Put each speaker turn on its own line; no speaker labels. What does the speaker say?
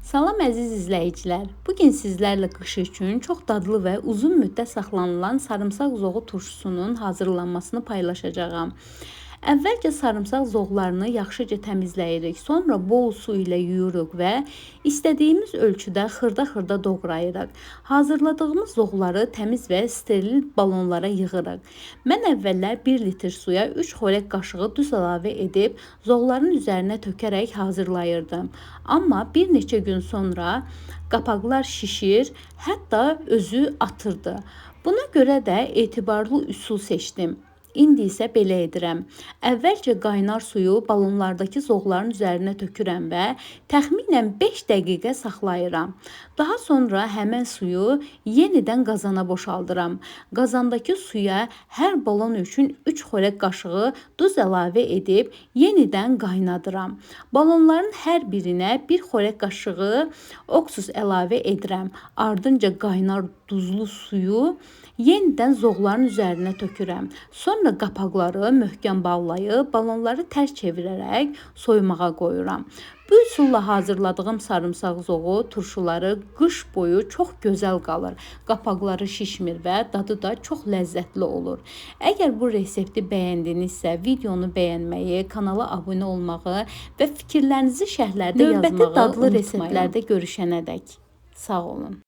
Salam əziz izləyicilər. Bugün sizlərlə qış üçün çox dadlı və uzun müddət saxlanılan sarımsaq zoğu turşusunun hazırlanmasını paylaşacağam. Əvvəlcə sarımsaq zoğlarını yaxşıca təmizləyirik. Sonra bol su ilə yuyuruq və istədiyimiz ölçüdə xırda-xırda doğrayırıq. Hazırladığımız zoğları təmiz və steril balonlara yığırıq. Mən əvvəllər 1 litr suya 3 xörək qaşığı duz əlavə edib zoğların üzərinə tökərək hazırlayırdım. Amma bir neçə gün sonra qapaqlar şişir, hətta özü atırdı. Buna görə də etibarlı üsul seçdim. İndi isə belə edirəm. Əvvəlcə qaynar suyu balonlardakı zoğların üzərinə tökürəm və təxminən 5 dəqiqə saxlayıram. Daha sonra həmən suyu yenidən qazana boşaldıram. Qazandakı suya hər balon üçün 3 xörək qaşığı duz əlavə edib yenidən qaynadıram. Balonların hər birinə 1 xörək qaşığı oksus əlavə edirəm. Ardınca qaynar duzlu suyu yenidən zoğların üzərinə tökürəm. Sonra qapaqları möhkəm bağlayıb balonları tərs çevirərək soyumağa qoyuram. Bu üsulla hazırladığım sarımsaq zoğu turşuları qış boyu çox gözəl qalır. Qapaqları şişmir və dadı da çox ləzzətli olur. Əgər bu resepti bəyəndinizsə, videonu bəyənməyi, kanala abunə olmağı və fikirlərinizi şərhlərdə yazmağı unutmayın. Növbəti dadlı reseptlərdə görüşənədək sağ olun.